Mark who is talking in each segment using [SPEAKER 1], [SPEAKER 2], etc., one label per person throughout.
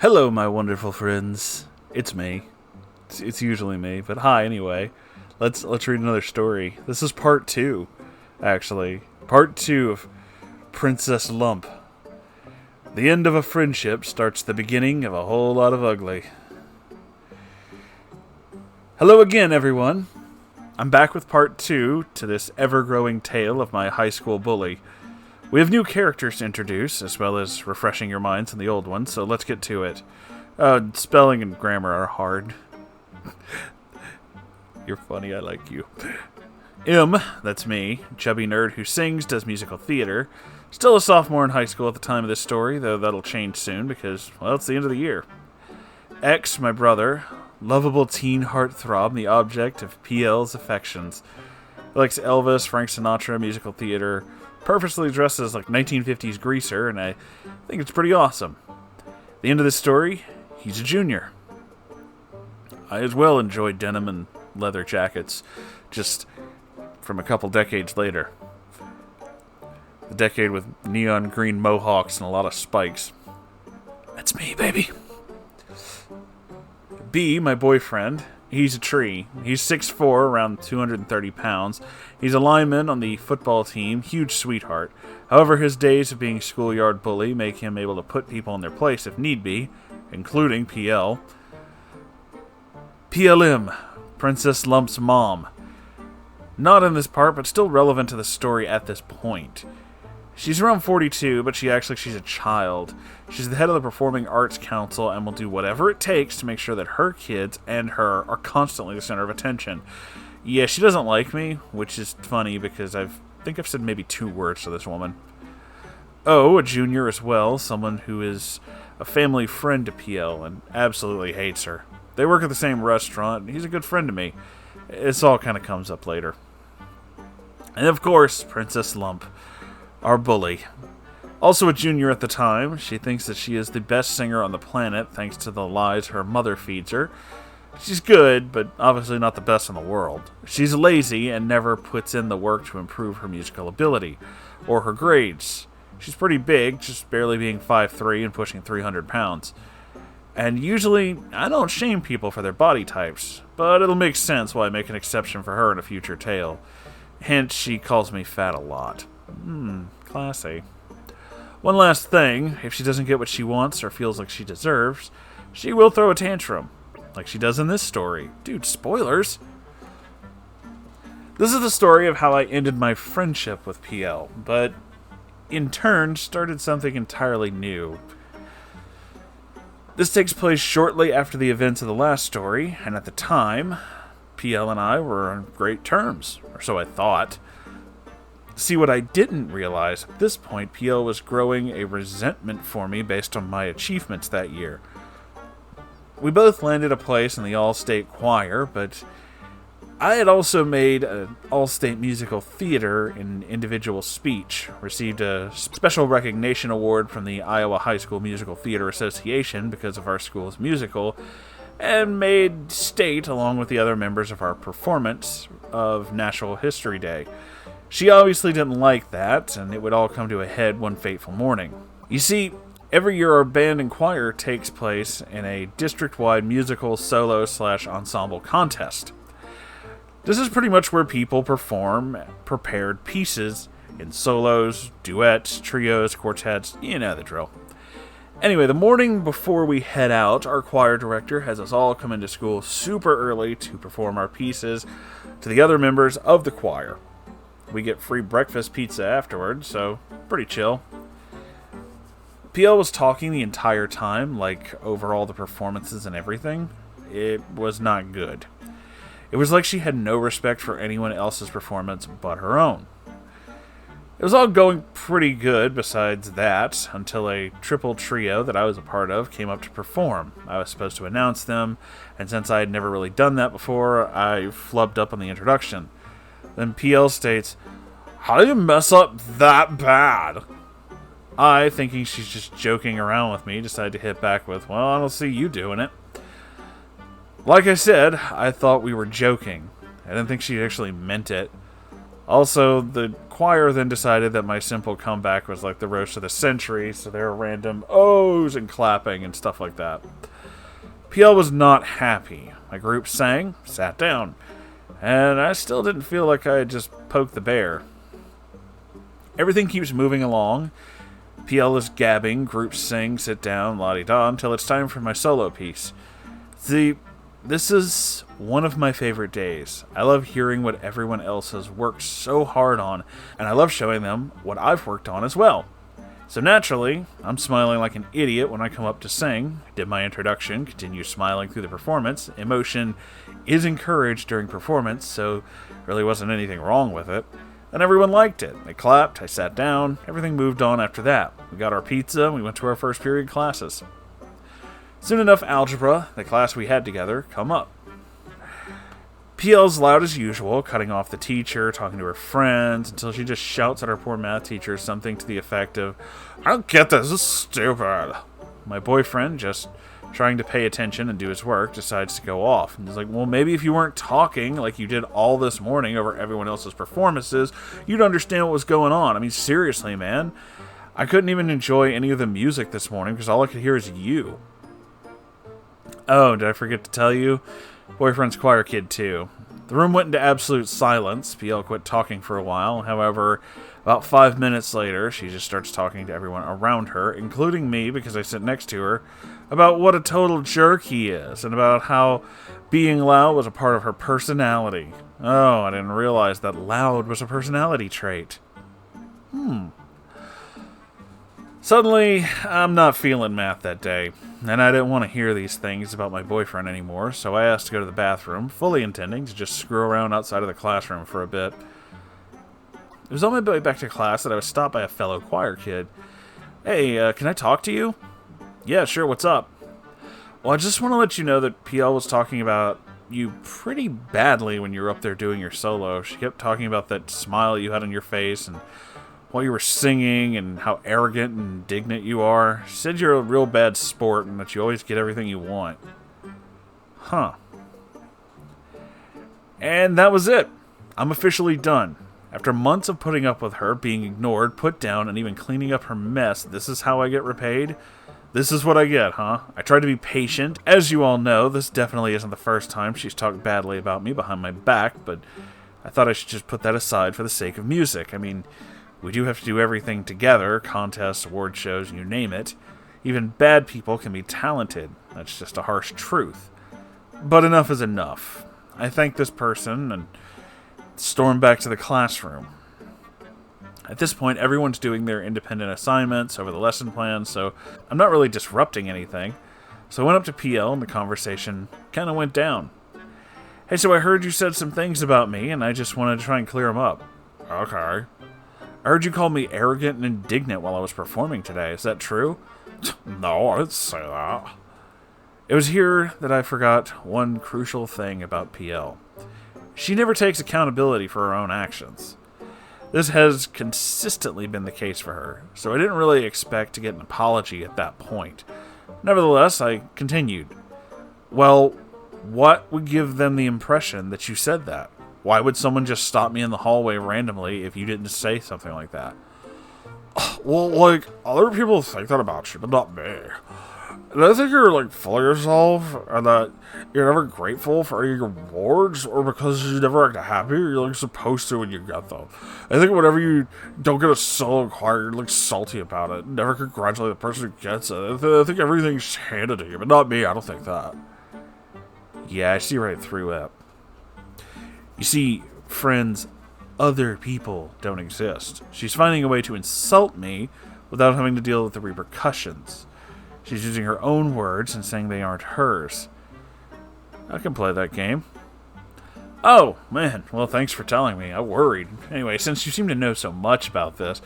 [SPEAKER 1] Hello, my wonderful friends. It's me. It's usually me, but hi anyway. Let's read another story. This is part 2, actually. Part 2 of Princess Lump. The end of a friendship starts the beginning of a whole lot of ugly. Hello again, everyone. I'm back with part 2 to this ever-growing tale of my high school bully. We have new characters to introduce, as well as refreshing your minds on the old ones, so let's get to it. Spelling and grammar are hard. You're funny, I like you. That's me, chubby nerd who sings, does musical theater. Still a sophomore in high school at the time of this story, though that'll change soon because, well, it's the end of the year. X, my brother, lovable teen heartthrob, the object of PL's affections. He likes Elvis, Frank Sinatra, musical theater, purposely dresses like 1950s greaser, and I think it's pretty awesome. At the end of this story, he's a junior. I as well enjoyed denim and leather jackets, just from a couple decades later. The decade with neon green mohawks and a lot of spikes. That's me, baby. B, my boyfriend, he's a tree. He's 6'4", around 230 pounds. He's a lineman on the football team, huge sweetheart. However, his days of being schoolyard bully make him able to put people in their place if need be, including PL. PLM, Princess Lump's mom. Not in this part, but still relevant to the story at this point. She's around 42, but she's a child. She's the head of the Performing Arts Council and will do whatever it takes to make sure that her kids and her are constantly the center of attention. Yeah, she doesn't like me, which is funny because I think I've said maybe 2 words to this woman. O, a junior as well, someone who is a family friend to PL and absolutely hates her. They work at the same restaurant, and he's a good friend to me. This all kind of comes up later. And of course, Princess Lump. Our bully. Also a junior at the time, she thinks that she is the best singer on the planet thanks to the lies her mother feeds her. She's good, but obviously not the best in the world. She's lazy and never puts in the work to improve her musical ability, or her grades. She's pretty big, just barely being 5'3" and pushing 300 pounds. And usually, I don't shame people for their body types, but it'll make sense why I make an exception for her in a future tale. Hence, she calls me fat a lot. Classy. One last thing, if she doesn't get what she wants or feels like she deserves, she will throw a tantrum, like she does in this story. Dude, spoilers! This is the story of how I ended my friendship with PL, but in turn started something entirely new. This takes place shortly after the events of the last story, and at the time, PL and I were on great terms, or so I thought. See, what I didn't realize at this point, PL was growing a resentment for me based on my achievements that year. We both landed a place in the all-state choir, but I had also made an all-state musical theater in individual speech, received a special recognition award from the Iowa High School Musical Theater Association because of our school's musical, and made state along with the other members of our performance of Natural History Day. She obviously didn't like that, and it would all come to a head one fateful morning. You see, every year our band and choir takes place in a district-wide musical solo/ensemble contest. This is pretty much where people perform prepared pieces in solos, duets, trios, quartets, you know the drill. Anyway, the morning before we head out, our choir director has us all come into school super early to perform our pieces to the other members of the choir. We get free breakfast pizza afterwards, so pretty chill. PL was talking the entire time, like over all the performances and everything. It was not good. It was like she had no respect for anyone else's performance but her own. It was all going pretty good besides that, until a triple trio that I was a part of came up to perform. I was supposed to announce them, and since I had never really done that before, I flubbed up on the introduction. Then PL states, "How do you mess up that bad?" I, thinking she's just joking around with me, decided to hit back with, "Well, I don't see you doing it." Like I said, I thought we were joking. I didn't think she actually meant it. Also, the choir then decided that my simple comeback was like the roast of the century, so there were random ohs and clapping and stuff like that. PL was not happy. My group sang, sat down, and I still didn't feel like I had just poked the bear. Everything keeps moving along. PL is gabbing, groups sing, sit down, la-di-da, until it's time for my solo piece. See, this is one of my favorite days. I love hearing what everyone else has worked so hard on, and I love showing them what I've worked on as well. So naturally, I'm smiling like an idiot when I come up to sing, did my introduction, continue smiling through the performance. Emotion is encouraged during performance, so really wasn't anything wrong with it. And everyone liked it. They clapped, I sat down, everything moved on after that. We got our pizza, and we went to our first period classes. Soon enough, algebra, the class we had together, come up. PL's loud as usual, cutting off the teacher, talking to her friends, until she just shouts at our poor math teacher something to the effect of, "I don't get this is stupid." My boyfriend, just trying to pay attention and do his work, decides to go off. And he's like, well, maybe if you weren't talking like you did all this morning over everyone else's performances, you'd understand what was going on. I mean, seriously, man. I couldn't even enjoy any of the music this morning because all I could hear is you. Oh, did I forget to tell you? Boyfriend's choir kid, too. The room went into absolute silence. PL quit talking for a while. However, about 5 minutes later, she just starts talking to everyone around her, including me because I sit next to her, about what a total jerk he is, and about how being loud was a part of her personality. Oh, I didn't realize that loud was a personality trait. Suddenly, I'm not feeling math that day, and I didn't want to hear these things about my boyfriend anymore, so I asked to go to the bathroom, fully intending to just screw around outside of the classroom for a bit. It was on my way back to class that I was stopped by a fellow choir kid. Hey, can I talk to you? Yeah, sure, what's up? Well, I just want to let you know that PL was talking about you pretty badly when you were up there doing your solo. She kept talking about that smile you had on your face and while you were singing and how arrogant and indignant you are. She said you're a real bad sport and that you always get everything you want. Huh. And that was it. I'm officially done. After months of putting up with her, being ignored, put down, and even cleaning up her mess, this is how I get repaid? This is what I get, huh? I tried to be patient. As you all know, this definitely isn't the first time she's talked badly about me behind my back, but I thought I should just put that aside for the sake of music. I mean, we do have to do everything together, contests, award shows, you name it. Even bad people can be talented. That's just a harsh truth. But enough is enough. I thank this person and storm back to the classroom. At this point, everyone's doing their independent assignments over the lesson plan, so I'm not really disrupting anything. So I went up to PL and the conversation kind of went down. Hey, so I heard you said some things about me, and I just wanted to try and clear them up. Okay. I heard you call me arrogant and indignant while I was performing today. Is that true? No, I didn't say that. It was here that I forgot one crucial thing about PL. She never takes accountability for her own actions. This has consistently been the case for her, so I didn't really expect to get an apology at that point. Nevertheless, I continued. Well, what would give them the impression that you said that? Why would someone just stop me in the hallway randomly if you didn't say something like that? Well, like, other people think that about you, but not me. And I think you're, like, full of yourself, and that you're never grateful for any rewards, or because you never act happy, you're, like, supposed to when you get them. I think whenever you don't get a solo choir, you're, like, salty about it. Never congratulate the person who gets it. I think everything's handed to you, but not me, I don't think that. Yeah, I see right through it. You see, friends, other people don't exist. She's finding a way to insult me without having to deal with the repercussions. She's using her own words and saying they aren't hers. I can play that game. Oh, man. Well, thanks for telling me. I worried. Anyway, since you seem to know so much about this,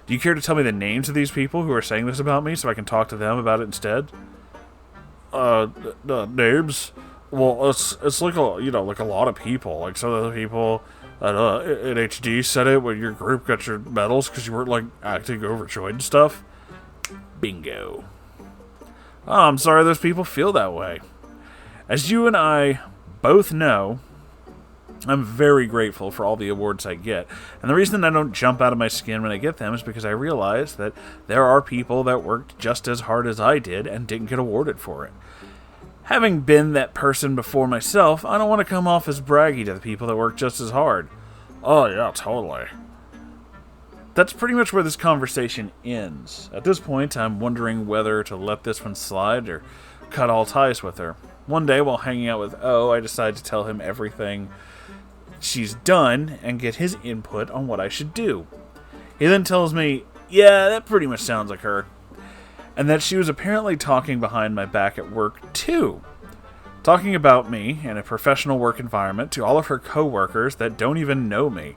[SPEAKER 1] do you care to tell me the names of these people who are saying this about me so I can talk to them about it instead? Names? Well, it's like like a lot of people. Like some of the people at NHD said it when your group got your medals because you weren't like acting overjoyed and stuff. Bingo. Oh, I'm sorry those people feel that way. As you and I both know, I'm very grateful for all the awards I get. And the reason I don't jump out of my skin when I get them is because I realize that there are people that worked just as hard as I did and didn't get awarded for it. Having been that person before myself, I don't want to come off as braggy to the people that work just as hard. Oh, yeah, totally. That's pretty much where this conversation ends. At this point, I'm wondering whether to let this one slide or cut all ties with her. One day, while hanging out with O, I decide to tell him everything she's done and get his input on what I should do. He then tells me, yeah, that pretty much sounds like her, and that she was apparently talking behind my back at work too. Talking about me in a professional work environment to all of her co-workers that don't even know me.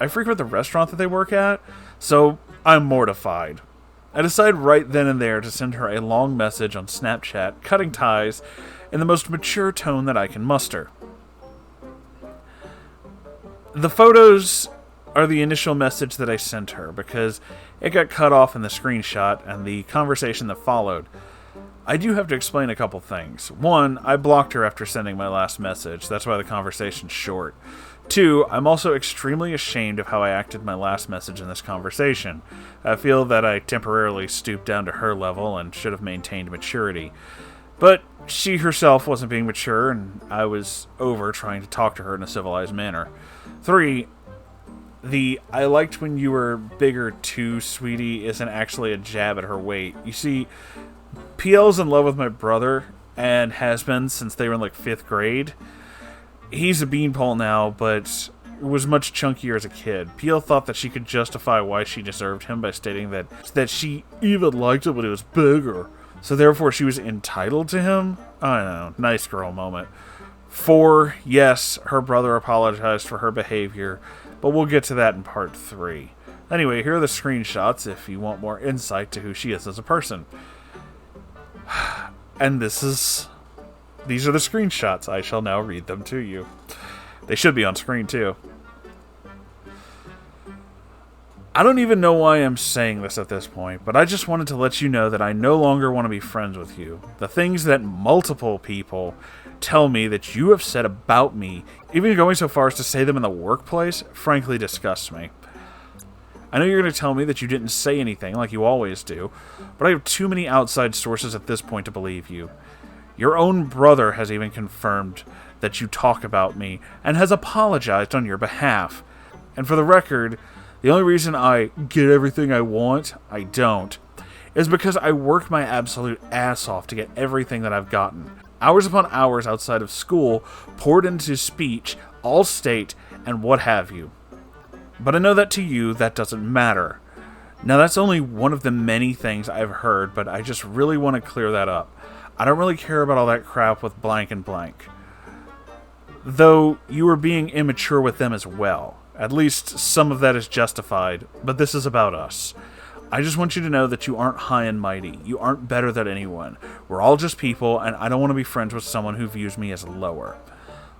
[SPEAKER 1] I frequent the restaurant that they work at, so I'm mortified. I decide right then and there to send her a long message on Snapchat, cutting ties in the most mature tone that I can muster. The photos are the initial message that I sent her, because it got cut off in the screenshot and the conversation that followed. I do have to explain a couple things. One, I blocked her after sending my last message. That's why the conversation's short. Two, I'm also extremely ashamed of how I acted my last message in this conversation. I feel that I temporarily stooped down to her level and should have maintained maturity. But she herself wasn't being mature, and I was over trying to talk to her in a civilized manner. 3, the "I liked when you were bigger too, sweetie" isn't actually a jab at her weight. You see, PL's in love with my brother, and has been since they were in like 5th grade. He's a beanpole now, but was much chunkier as a kid. PL thought that she could justify why she deserved him by stating that she even liked it when he was bigger. So therefore she was entitled to him? I don't know, nice girl moment. 4, yes, her brother apologized for her behavior, but we'll get to that in part 3. Anyway, here are the screenshots if you want more insight to who she is as a person. And these are the screenshots. I shall now read them to you. They should be on screen too. I don't even know why I'm saying this at this point, but I just wanted to let you know that I no longer want to be friends with you. The things that multiple people tell me that you have said about me, even going so far as to say them in the workplace, frankly disgusts me. I know you're going to tell me that you didn't say anything like you always do, but I have too many outside sources at this point to believe you. Your own brother has even confirmed that you talk about me and has apologized on your behalf. And for the record, the only reason I get everything I want, I don't, is because I work my absolute ass off to get everything that I've gotten. Hours upon hours outside of school, poured into speech, all state, and what have you. But I know that to you, that doesn't matter. Now that's only one of the many things I've heard, but I just really want to clear that up. I don't really care about all that crap with blank and blank. Though you were being immature with them as well. At least some of that is justified, but this is about us. I just want you to know that you aren't high and mighty. You aren't better than anyone. We're all just people, and I don't want to be friends with someone who views me as lower.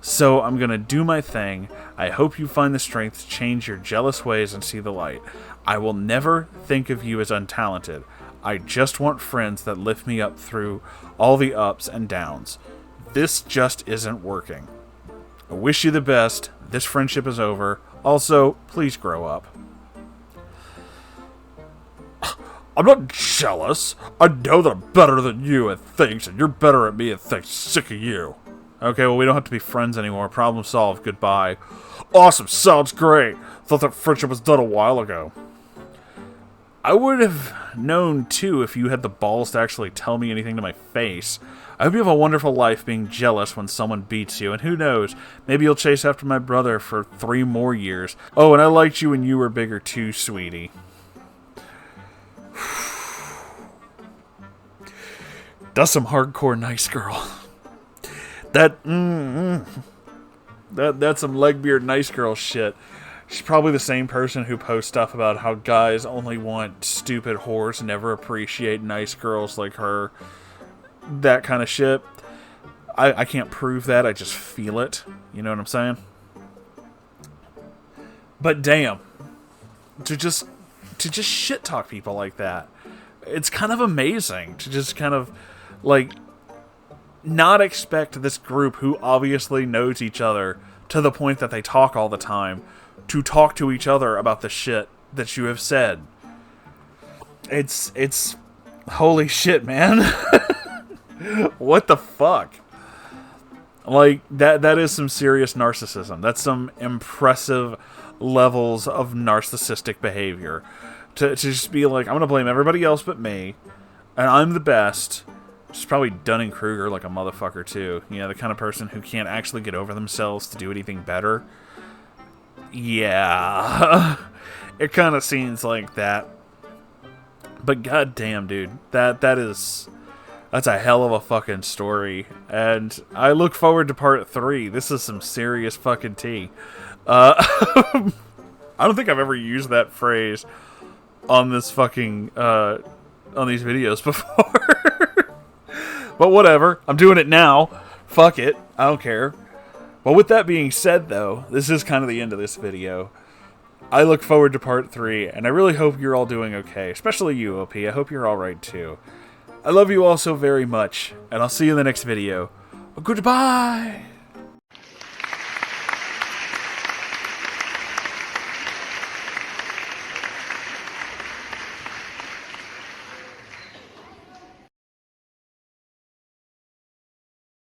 [SPEAKER 1] So I'm going to do my thing. I hope you find the strength to change your jealous ways and see the light. I will never think of you as untalented. I just want friends that lift me up through all the ups and downs. This just isn't working. I wish you the best. This friendship is over. Also, please grow up. I'm not jealous. I know that I'm better than you at things, and you're better at me at things. Sick of you. Okay, well, we don't have to be friends anymore. Problem solved. Goodbye. Awesome. Sounds great. Thought that friendship was done a while ago. I would have known, too, if you had the balls to actually tell me anything to my face. I hope you have a wonderful life being jealous when someone beats you, and who knows, maybe you'll chase after my brother for 3 more years. Oh, and I liked you when you were bigger, too, sweetie. That's some hardcore nice girl. That's some legbeard nice girl shit. She's probably the same person who posts stuff about how guys only want stupid whores and never appreciate nice girls like her. That kind of shit. I can't prove that, I just feel it. You know what I'm saying? But damn. To just shit talk people like that. It's kind of amazing to just kind of, like, not expect this group who obviously knows each other to the point that they talk all the time, to talk to each other about the shit that you have said. It's holy shit, man. What the fuck? Like, that is some serious narcissism. That's some impressive levels of narcissistic behavior. To just be like, I'm gonna blame everybody else but me, and I'm the best. She's probably Dunning-Kruger like a motherfucker, too. You know, the kind of person who can't actually get over themselves to do anything better. Yeah. It kind of seems like that. But goddamn, dude. That's a hell of a fucking story. And I look forward to part 3. This is some serious fucking tea. I don't think I've ever used that phrase on this fucking, on these videos before. But whatever. I'm doing it now. Fuck it. I don't care. Well, with that being said, though, this is kind of the end of this video. I look forward to part 3, and I really hope you're all doing okay. Especially you, OP. I hope you're alright, too. I love you all so very much, and I'll see you in the next video. Goodbye!